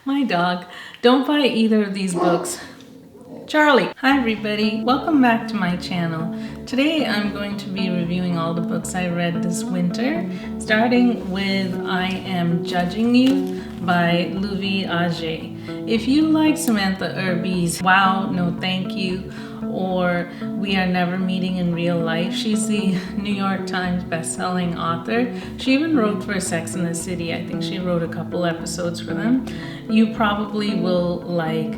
My dog. Don't buy either of these books. Charlie. Hi everybody, welcome back to my channel. Today I'm going to be reviewing all the books I read this winter, starting with I Am Judging You by Luvvie Ajayi. If you like Samantha Irby's Wow, No Thank You, or We Are Never Meeting in Real Life, she's the New York Times best-selling author. She even wrote for Sex and the City. I think she wrote a couple episodes for them. You probably will like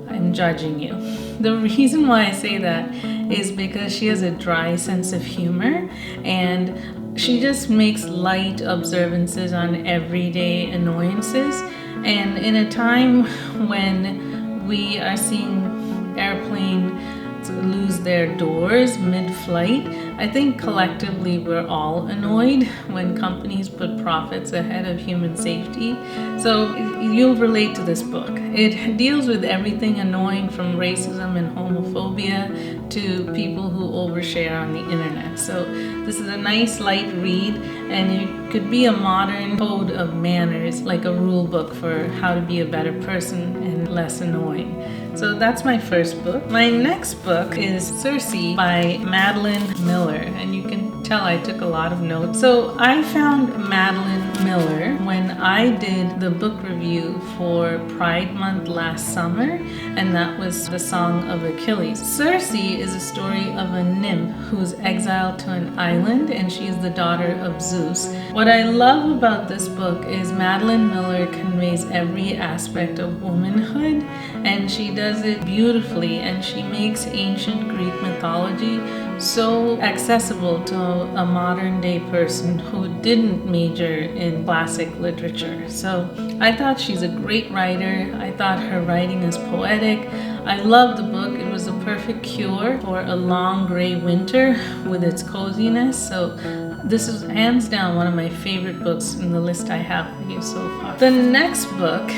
I'm Judging You. The reason why I say that is because she has a dry sense of humor and she just makes light observances on everyday annoyances. And in a time when we are seeing airplanes lose their doors mid-flight, I think collectively we're all annoyed when companies put profits ahead of human safety. So you'll relate to this book. It deals with everything annoying from racism and homophobia to people who overshare on the internet. So this is a nice light read, and it could be a modern code of manners, like a rule book for how to be a better person and less annoying. So that's my first book. My next book is Circe by Madeline Miller, and you can tell I took a lot of notes. So I found Madeline Miller when I did the book review for Pride Month last summer, and that was The Song of Achilles. Circe is a story of a nymph who's exiled to an island, and she's the daughter of Zeus. What I love about this book is Madeline Miller conveys every aspect of womanhood, and she does it beautifully, and she makes ancient Greek mythology so accessible to a modern day person who didn't major in classic literature. So I thought she's a great writer. I thought her writing is poetic. I love the book. It was a perfect cure for a long gray winter with its coziness. So this is hands down one of my favorite books in the list I have for you so far. The next book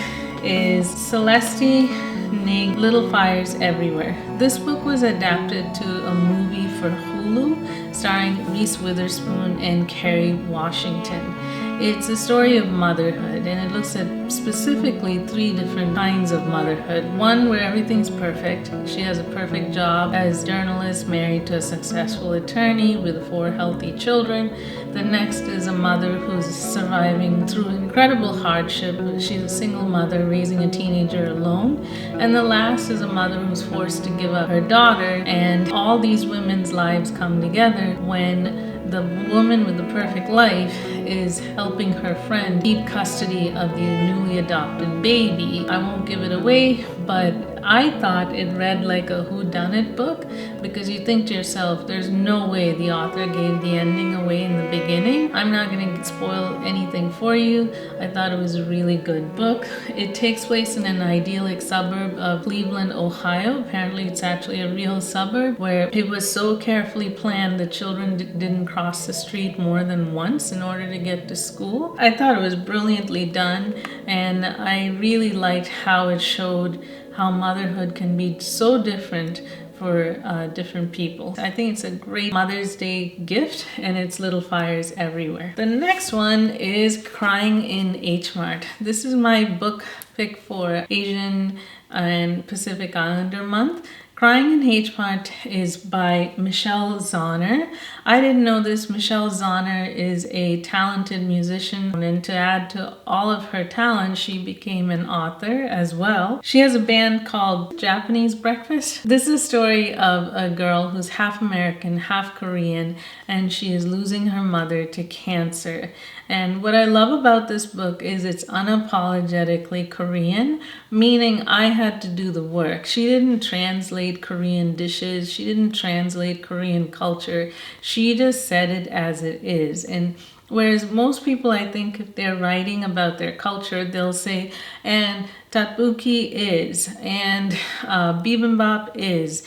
is Celeste Little Fires Everywhere. This book was adapted to a movie for Hulu starring Reese Witherspoon and Kerry Washington. It's a story of motherhood, and it looks at specifically 3 different kinds of motherhood. One where everything's perfect. She has a perfect job as a journalist, married to a successful attorney with 4 healthy children. The next is a mother who's surviving through incredible hardship. She's a single mother raising a teenager alone. And the last is a mother who's forced to give up her daughter, and all these women's lives come together when the woman with the perfect life is helping her friend keep custody of the newly adopted baby. I won't give it away, but I thought it read like a whodunit book, because you think to yourself, there's no way the author gave the ending away in the beginning. I'm not going to spoil anything for you. I thought it was a really good book. It takes place in an idyllic suburb of Cleveland, Ohio. Apparently it's actually a real suburb where it was so carefully planned the children didn't cross the street more than once in order to get to school. I thought it was brilliantly done, and I really liked how it showed how motherhood can be so different for different people. I think it's a great Mother's Day gift, and it's Little Fires Everywhere. The next one is Crying in H-mart. This is my book pick for Asian and Pacific Islander month. Crying in H-mart is by Michelle Zauner. I didn't know this. Michelle Zauner is a talented musician, and to add to all of her talent, she became an author as well. She has a band called Japanese Breakfast. This is a story of a girl who's half American, half Korean, and she is losing her mother to cancer. And what I love about this book is it's unapologetically Korean, meaning I had to do the work. She didn't translate Korean dishes. She didn't translate Korean culture. She just said it as it is. And whereas most people, I think, if they're writing about their culture, they'll say, and tteokbokki is, and bibimbap is.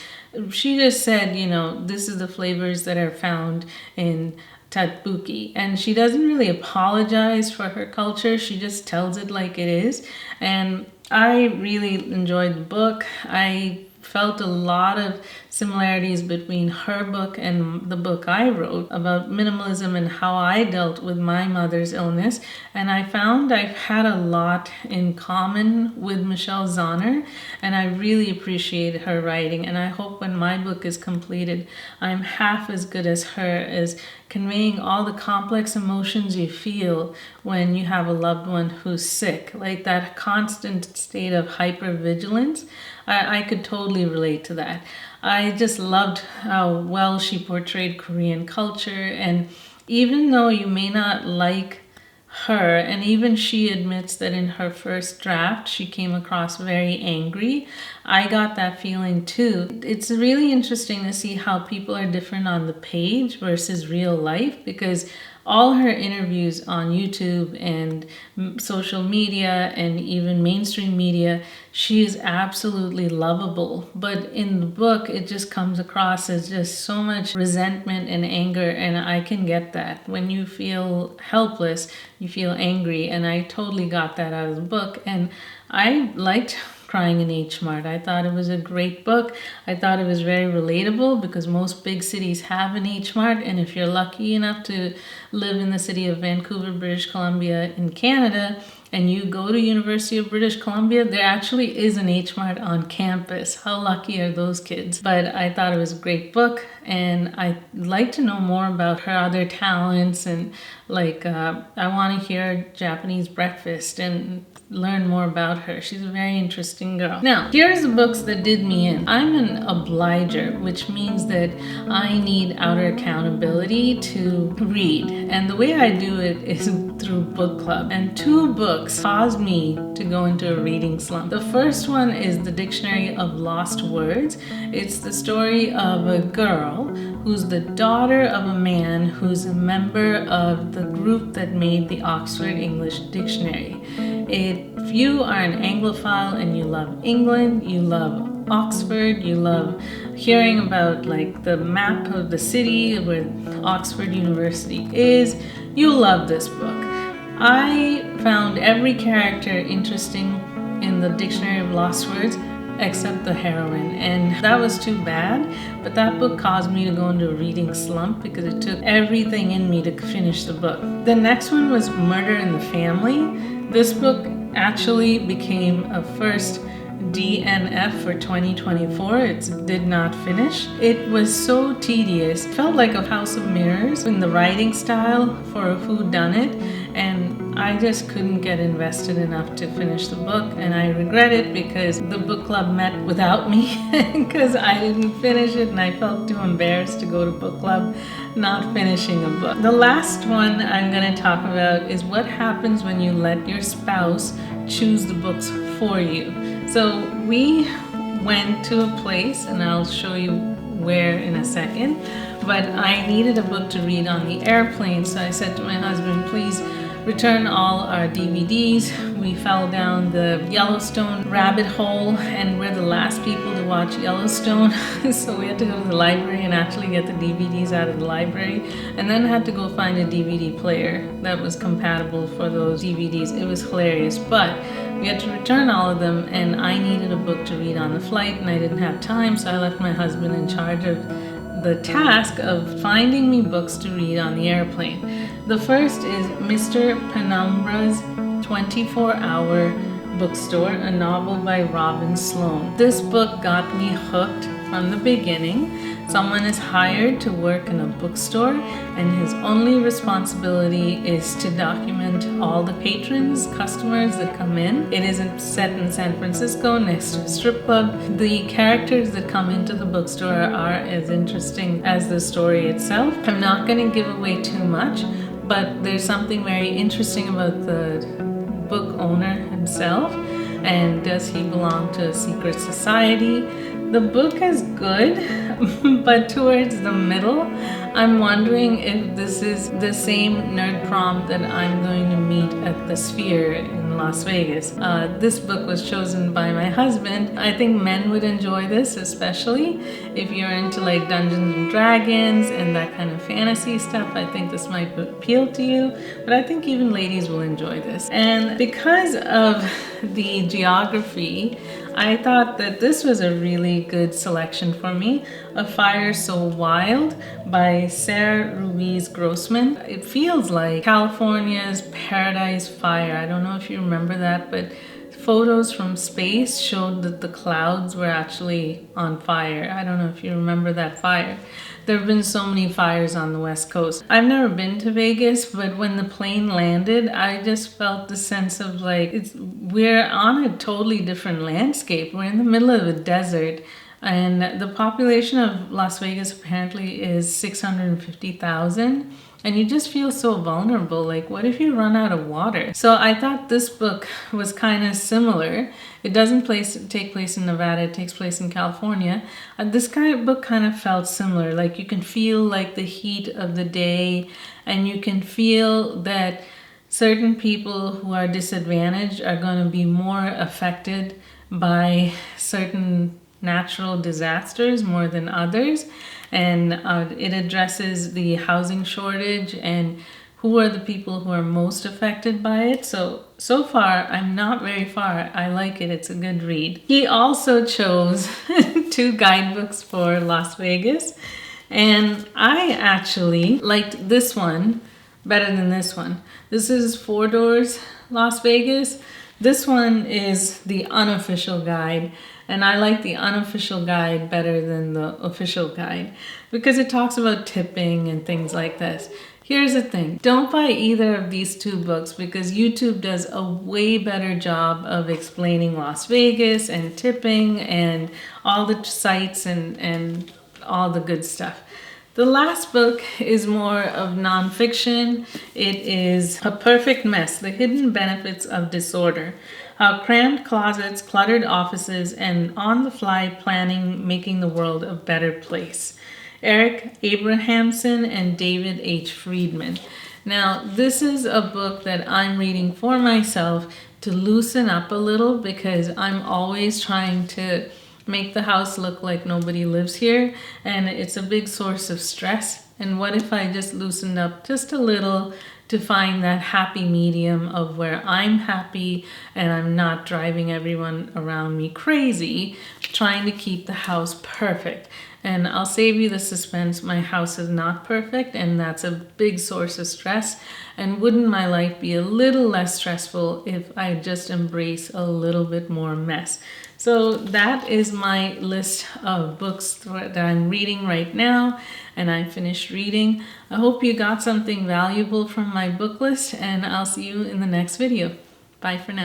She just said, you know, this is the flavors that are found in tteokbokki, and she doesn't really apologize for her culture. She just tells it like it is, and I really enjoyed the book. I felt a lot of similarities between her book and the book I wrote about minimalism and how I dealt with my mother's illness. And I found I've had a lot in common with Michelle Zauner, and I really appreciate her writing. And I hope when my book is completed, I'm half as good as her as conveying all the complex emotions you feel when you have a loved one who's sick, like that constant state of hypervigilance. I could totally relate to that. I just loved how well she portrayed Korean culture, and even though you may not like her, and even she admits that in her first draft she came across very angry, I got that feeling too. It's really interesting to see how people are different on the page versus real life, because all her interviews on YouTube and social media and even mainstream media, she is absolutely lovable. But in the book, it just comes across as just so much resentment and anger, and I can get that. When you feel helpless, you feel angry, and I totally got that out of the book. And I liked Crying in H-mart. I thought it was a great book. I thought it was very relatable because most big cities have an H-mart, and if you're lucky enough to live in the city of Vancouver, British Columbia in Canada, and you go to University of British Columbia, there actually is an H-mart on campus. How lucky are those kids? But I thought it was a great book, and I'd like to know more about her other talents, and I want to hear Japanese breakfast and learn more about her. She's a very interesting girl. Now, here's the books that did me in. I'm an obliger, which means that I need outer accountability to read. And the way I do it is through book club. And 2 books caused me to go into a reading slump. The first one is The Dictionary of Lost Words. It's the story of a girl who's the daughter of a man who's a member of the group that made the Oxford English Dictionary. If you are an Anglophile and you love England, you love Oxford, you love hearing about the map of the city where Oxford University is, you'll love this book. I found every character interesting in the Dictionary of Lost Words except the heroine, and that was too bad, but that book caused me to go into a reading slump because it took everything in me to finish the book. The next one was Murder in the Family. This book actually became a first DNF for 2024. It did not finish. It was so tedious. It felt like a House of Mirrors in the writing style for a whodunit, and I just couldn't get invested enough to finish the book, and I regret it because the book club met without me because I didn't finish it, and I felt too embarrassed to go to book club not finishing a book. The last one I'm going to talk about is what happens when you let your spouse choose the books for you. So we went to a place, and I'll show you where in a second, but I needed a book to read on the airplane, so I said to my husband, please return all our DVDs. We fell down the Yellowstone rabbit hole, and we're the last people to watch Yellowstone, so we had to go to the library and actually get the DVDs out of the library, and then had to go find a DVD player that was compatible for those DVDs. It was hilarious, but we had to return all of them, and I needed a book to read on the flight, and I didn't have time, so I left my husband in charge of the task of finding me books to read on the airplane. The first is Mr. Penumbra's 24-Hour Bookstore, a novel by Robin Sloan. This book got me hooked from the beginning. Someone is hired to work in a bookstore, and his only responsibility is to document all the patrons, customers that come in. It is set in San Francisco next to a strip club. The characters that come into the bookstore are as interesting as the story itself. I'm not going to give away too much, but there's something very interesting about the book owner himself, and does he belong to a secret society? The book is good, but towards the middle, I'm wondering if this is the same nerd prom that I'm going to meet at the Sphere in in Las Vegas. This book was chosen by my husband. I think men would enjoy this, especially if you're into like Dungeons and Dragons and that kind of fantasy stuff. I think this might appeal to you, but I think even ladies will enjoy this. And because of the geography, I thought that this was a really good selection for me. A Fire So Wild by Sarah Ruiz-Grossman. It feels like California's Paradise Fire. I don't know if you remember that, but photos from space showed that the clouds were actually on fire. I don't know if you remember that fire. There have been so many fires on the West Coast. I've never been to Vegas, but when the plane landed, I just felt the sense of like, we're on a totally different landscape. We're in the middle of a desert, and the population of Las Vegas apparently is 650,000. And you just feel so vulnerable. Like, what if you run out of water? So I thought this book was kind of similar. It doesn't take place in Nevada. It takes place in California. This kind of book kind of felt similar. Like, you can feel like the heat of the day, and you can feel that certain people who are disadvantaged are going to be more affected by certain natural disasters more than others. And it addresses the housing shortage and who are the people who are most affected by it. So far, I'm not very far. I like it. It's a good read. He also chose 2 guidebooks for Las Vegas. And I actually liked this one better than this one. This is Four Doors Las Vegas. This one is the unofficial guide, and I like the unofficial guide better than the official guide because it talks about tipping and things like this. Here's the thing. Don't buy either of these 2 books because YouTube does a way better job of explaining Las Vegas and tipping and all the sites and all the good stuff. The last book is more of nonfiction. It is A Perfect Mess, The Hidden Benefits of Disorder. How crammed closets, cluttered offices, and on-the-fly planning making the world a better place. Eric Abrahamson and David H. Freedman. Now, this is a book that I'm reading for myself to loosen up a little because I'm always trying to make the house look like nobody lives here, and it's a big source of stress. And what if I just loosened up just a little to find that happy medium of where I'm happy and I'm not driving everyone around me crazy trying to keep the house perfect. And I'll save you the suspense. My house is not perfect, and that's a big source of stress. And wouldn't my life be a little less stressful if I just embrace a little bit more mess? So that is my list of books that I'm reading right now, and I finished reading. I hope you got something valuable from my book list, and I'll see you in the next video. Bye for now.